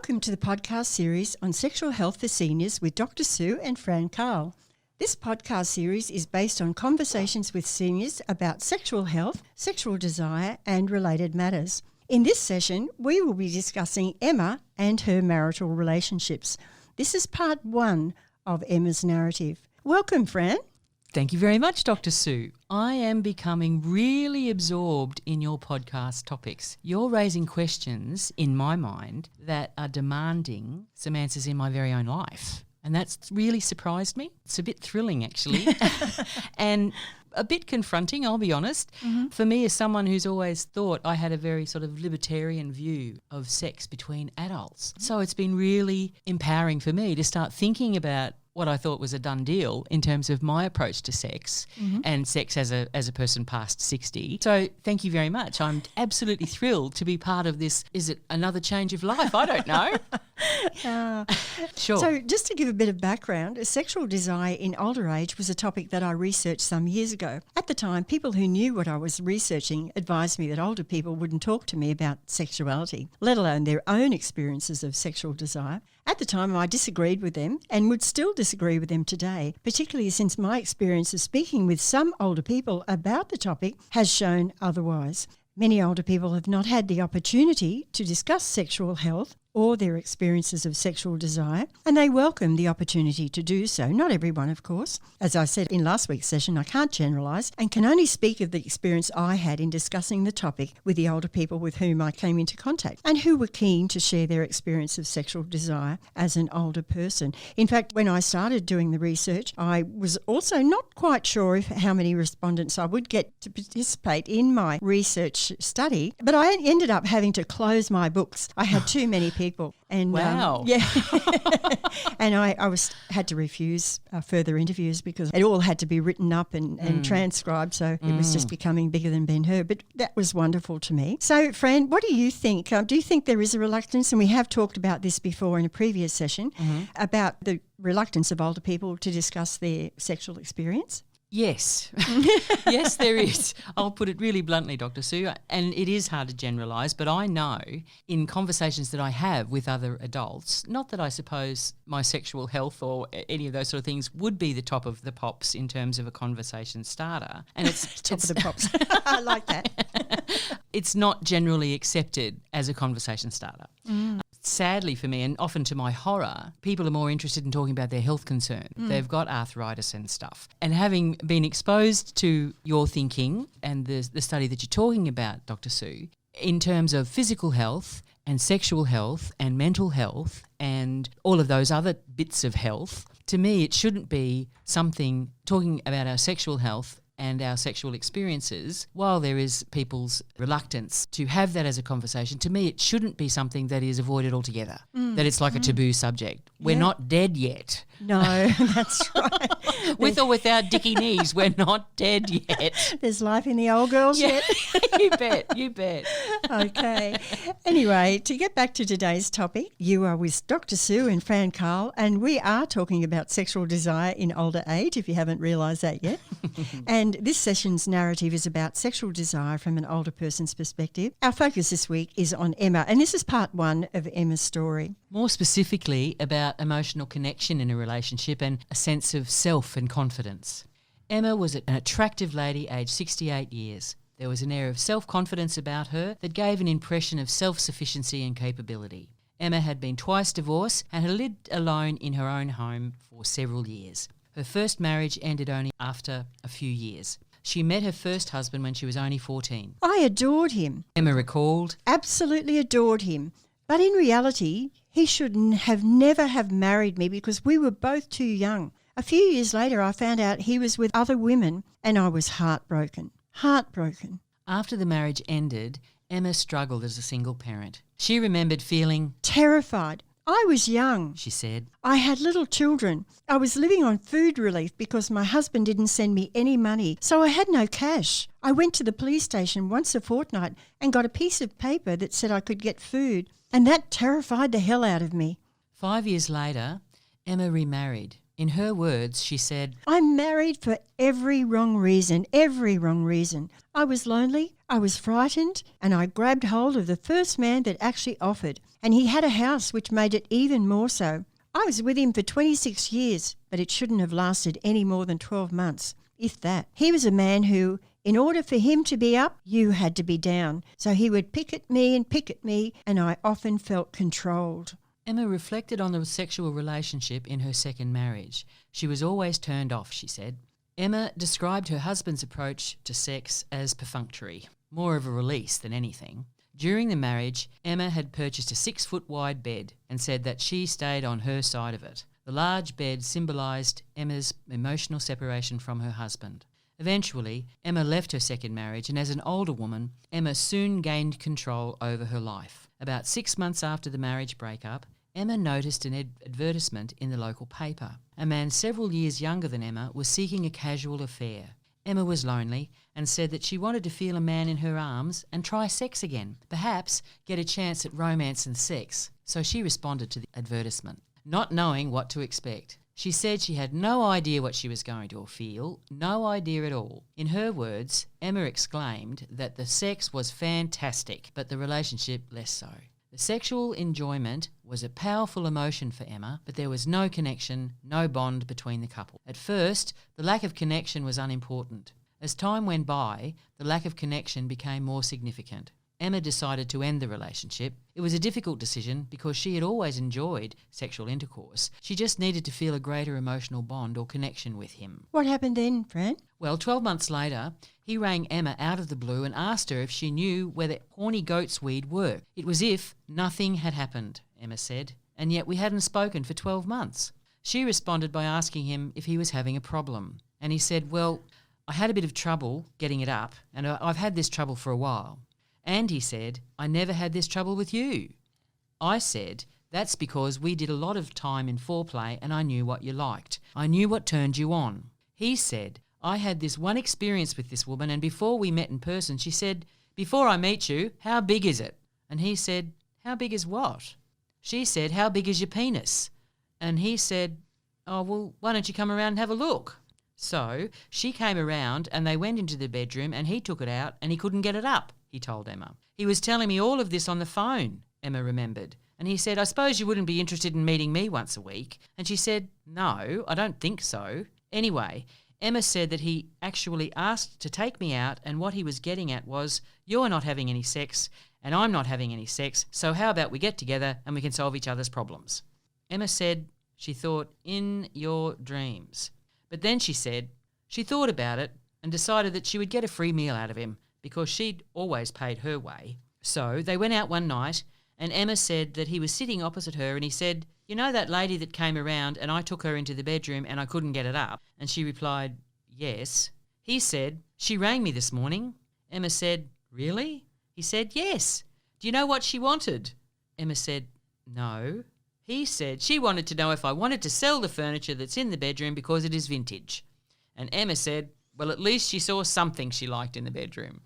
Welcome to the podcast series on sexual health for seniors with Dr Sue and Fran. This podcast series is based on conversations with seniors about sexual health, sexual desire and related matters. In this session, we will be discussing Emma and her marital relationships. This is part 1 of Emma's narrative. Welcome, Fran. Thank you very much, Dr Sue. I am becoming really absorbed in your podcast topics. You're raising questions in my mind that are demanding some answers in my very own life. And that's really surprised me. It's a bit thrilling, actually, and a bit confronting, I'll be honest. For me, as someone who's always thought I had a very sort of libertarian view of sex between adults. So it's been really empowering for me to start thinking about what I thought was a done deal in terms of my approach to sex and sex as a person past 60. So thank you very much. I'm absolutely thrilled to be part of this. Is it another change of life? I don't know. Sure. So just to give a bit of background, sexual desire in older age was a topic that I researched some years ago. At the time, people who knew what I was researching advised me that older people wouldn't talk to me about sexuality, let alone their own experiences of sexual desire. At the time, I disagreed with them and would still disagree with them today, particularly since my experience of speaking with some older people about the topic has shown otherwise. Many older people have not had the opportunity to discuss sexual health or their experiences of sexual desire, and they welcome the opportunity to do so. Not everyone, of course. As I said in last week's session, I can't generalise and can only speak of the experience I had in discussing the topic with the older people with whom I came into contact and who were keen to share their experience of sexual desire as an older person. In fact, when I started doing the research, I was also not quite sure how many respondents I would get to participate in my research study, but I ended up having to close my books. I had too many people. And wow. And I had to refuse further interviews because it all had to be written up and transcribed, so it was just becoming bigger than Ben-Hur. But that was wonderful to me. So, Fran, what do you think? Do you think there is a reluctance, and we have talked about this before in a previous session, about the reluctance of older people to discuss their sexual experience? Yes. Yes, there is. I'll put it really bluntly, Dr. Sue, and it is hard to generalise, but I know in conversations that I have with other adults, not that I suppose my sexual health or any of those sort of things would be the top of the pops in terms of a conversation starter. And it's top of the pops. I like that. It's not generally accepted as a conversation starter. Sadly for me, and often to my horror, people are more interested in talking about their health concern. They've got arthritis and stuff. And having been exposed to your thinking and the study that you're talking about, Dr. Sue, in terms of physical health and sexual health and mental health and all of those other bits of health, to me it shouldn't be something talking about our sexual health and our sexual experiences, while there is people's reluctance to have that as a conversation, to me it shouldn't be something that is avoided altogether, that it's like a taboo subject. We're not dead yet. No, that's right. With or without dicky knees, we're not dead yet. There's life in the old girls yet. You bet. Okay. Anyway, to get back to today's topic, you are with Dr. Sue and Fran, and we are talking about sexual desire in older age, if you haven't realised that yet. And this session's narrative is about sexual desire from an older person's perspective. Our focus this week is on Emma, and this is part 1 of Emma's story. More specifically about emotional connection in a relationship and a sense of self and confidence. Emma was an attractive lady aged 68 years. There was an air of self-confidence about her that gave an impression of self-sufficiency and capability. Emma had been twice divorced and had lived alone in her own home for several years. Her first marriage ended only after a few years. She met her first husband when she was only 14. I adored him. Emma recalled. Absolutely adored him. But in reality, he should never have married me because we were both too young. A few years later, I found out he was with other women and I was heartbroken. Heartbroken. After the marriage ended, Emma struggled as a single parent. She remembered feeling terrified. I was young, she said. I had little children. I was living on food relief because my husband didn't send me any money, so I had no cash. I went to the police station once a fortnight and got a piece of paper that said I could get food, and that terrified the hell out of me. 5 years later, Emma remarried. In her words, she said, I'm married for every wrong reason. I was lonely, I was frightened and I grabbed hold of the first man that actually offered, and he had a house which made it even more so. I was with him for 26 years, but it shouldn't have lasted any more than 12 months, if that. He was a man who, in order for him to be up, you had to be down. So he would pick at me, and I often felt controlled. Emma reflected on the sexual relationship in her second marriage. She was always turned off, she said. Emma described her husband's approach to sex as perfunctory, more of a release than anything. During the marriage, Emma had purchased a 6-foot wide bed and said that she stayed on her side of it. The large bed symbolised Emma's emotional separation from her husband. Eventually, Emma left her second marriage, and as an older woman, Emma soon gained control over her life. About 6 months after the marriage breakup, Emma noticed an advertisement in the local paper. A man several years younger than Emma was seeking a casual affair. Emma was lonely and said that she wanted to feel a man in her arms and try sex again, perhaps get a chance at romance and sex. So she responded to the advertisement, not knowing what to expect. She said she had no idea what she was going to feel, no idea at all. In her words, Emma exclaimed that the sex was fantastic, but the relationship less so. The sexual enjoyment was a powerful emotion for Emma, but there was no connection, no bond between the couple. At first, the lack of connection was unimportant. As time went by, the lack of connection became more significant. Emma decided to end the relationship. It was a difficult decision because she had always enjoyed sexual intercourse. She just needed to feel a greater emotional bond or connection with him. What happened then, Fran? Well, 12 months later, he rang Emma out of the blue and asked her if she knew whether horny goat's weed worked. It was if nothing had happened, Emma said, and yet we hadn't spoken for 12 months. She responded by asking him if he was having a problem. And he said, well, I had a bit of trouble getting it up, and I've had this trouble for a while. And he said, I never had this trouble with you. I said, that's because we did a lot of time in foreplay and I knew what you liked. I knew what turned you on. He said, I had this one experience with this woman, and before we met in person, she said, before I meet you, how big is it? And he said, how big is what? She said, how big is your penis? And he said, oh, well, why don't you come around and have a look? So she came around and they went into the bedroom and he took it out and he couldn't get it up, he told Emma. He was telling me all of this on the phone, Emma remembered. And he said, I suppose you wouldn't be interested in meeting me once a week. And she said, no, I don't think so. Anyway, Emma said that he actually asked to take me out, and what he was getting at was, you're not having any sex and I'm not having any sex, so how about we get together and we can solve each other's problems? Emma said she thought, in your dreams. But then she said she thought about it and decided that she would get a free meal out of him because she'd always paid her way. So they went out one night and Emma said that he was sitting opposite her and he said, you know that lady that came around and I took her into the bedroom and I couldn't get it up? And she replied, yes. He said, she rang me this morning. Emma said, really? He said, yes. Do you know what she wanted? Emma said, no. He said she wanted to know if I wanted to sell the furniture that's in the bedroom because it is vintage. And Emma said, well, at least she saw something she liked in the bedroom.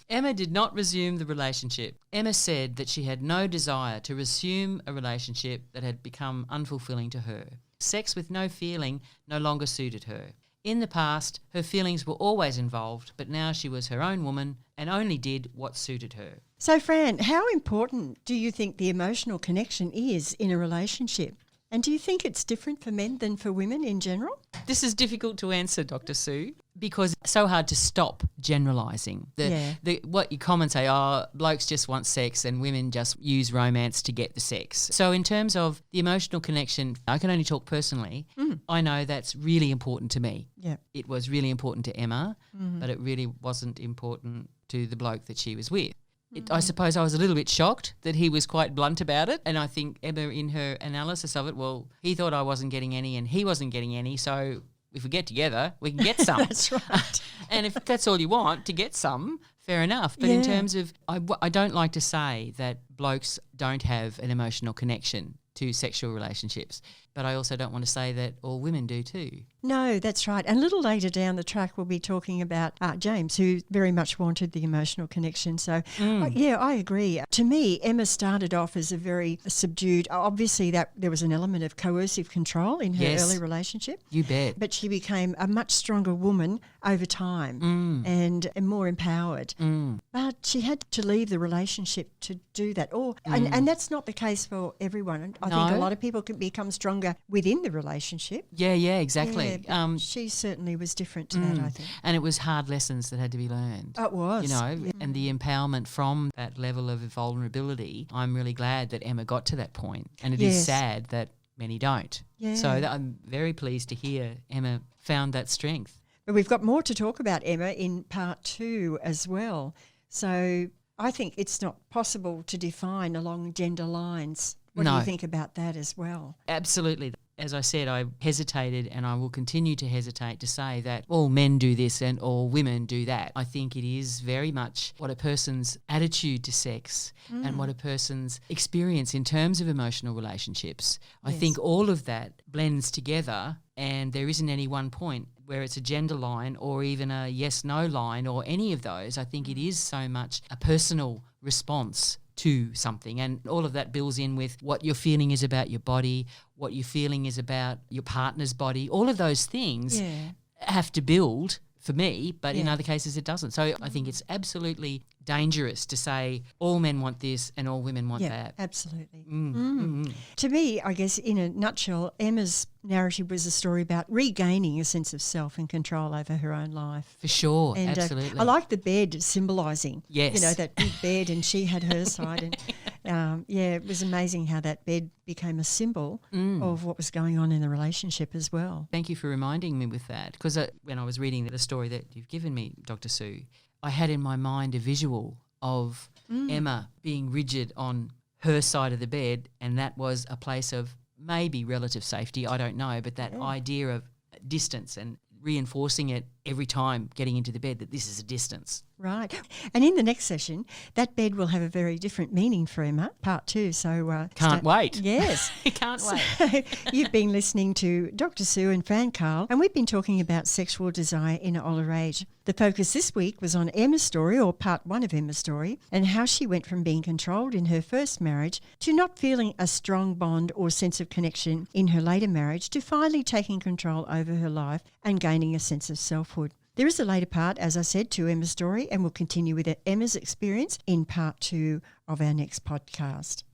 Emma did not resume the relationship. Emma said that she had no desire to resume a relationship that had become unfulfilling to her. Sex with no feeling no longer suited her. In the past, her feelings were always involved, but now she was her own woman and only did what suited her. So, Fran, how important do you think the emotional connection is in a relationship? And do you think it's different for men than for women in general? This is difficult to answer, Dr. Sue, because it's so hard to stop generalising. What you common say, blokes just want sex and women just use romance to get the sex. So in terms of the emotional connection, I can only talk personally. I know that's really important to me. Yeah. It was really important to Emma, but it really wasn't important to the bloke that she was with. I suppose I was a little bit shocked that he was quite blunt about it, and I think Emma, in her analysis of it, well, he thought I wasn't getting any and he wasn't getting any, so if we get together, we can get some. That's right. And if that's all you want, to get some, fair enough. But in terms of, I don't like to say that blokes don't have an emotional connection to sexual relationships. but I also don't want to say that all women do too. No, that's right. And a little later down the track, we'll be talking about James, who very much wanted the emotional connection. So, yeah, I agree. To me, Emma started off as a very subdued, obviously that there was an element of coercive control in her early relationship. You bet. But she became a much stronger woman over time and more empowered. But she had to leave the relationship to do that. And that's not the case for everyone. I think a lot of people can become stronger within the relationship. Yeah, exactly. Yeah, she certainly was different to that, I think. And it was hard lessons that had to be learned. It was. You know, and the empowerment from that level of vulnerability, I'm really glad that Emma got to that point. And it is sad that many don't. Yeah. So I'm very pleased to hear Emma found that strength. But we've got more to talk about Emma in part 2 as well. So I think it's not possible to define along gender lines. What do you think about that as well? Absolutely. As I said, I hesitated and I will continue to hesitate to say that all men do this and all women do that. I think it is very much what a person's attitude to sex and what a person's experience in terms of emotional relationships. I think all of that blends together, and there isn't any one point where it's a gender line or even a yes-no line or any of those. I think it is so much a personal response to something, and all of that builds in with what your feeling is about your body, what your feeling is about your partner's body. All of those things have to build for me, but in other cases it doesn't. So I think it's absolutely dangerous to say all men want this and all women want that. Absolutely. To me, I guess in a nutshell, Emma's narrative was a story about regaining a sense of self and control over her own life. For sure, and, absolutely. I like the bed symbolising, yes, that big bed, and she had her side. And it was amazing how that bed became a symbol of what was going on in the relationship as well. Thank you for reminding me with that, because when I was reading the story that you've given me, Dr Sue, I had in my mind a visual of Emma being rigid on her side of the bed, and that was a place of maybe relative safety, I don't know, but that idea of distance and reinforcing it every time getting into the bed, that this is a distance. Right. And in the next session, that bed will have a very different meaning for Emma, part 2. So can't wait. Yes. Can't wait. So, you've been listening to Dr Sue and Fran Cahill, and we've been talking about sexual desire in older age. The focus this week was on Emma's story, or part 1 of Emma's story, and how she went from being controlled in her first marriage to not feeling a strong bond or sense of connection in her later marriage to finally taking control over her life and gaining a sense of selfhood. There is a later part, as I said, to Emma's story, and we'll continue with Emma's experience in part 2 of our next podcast.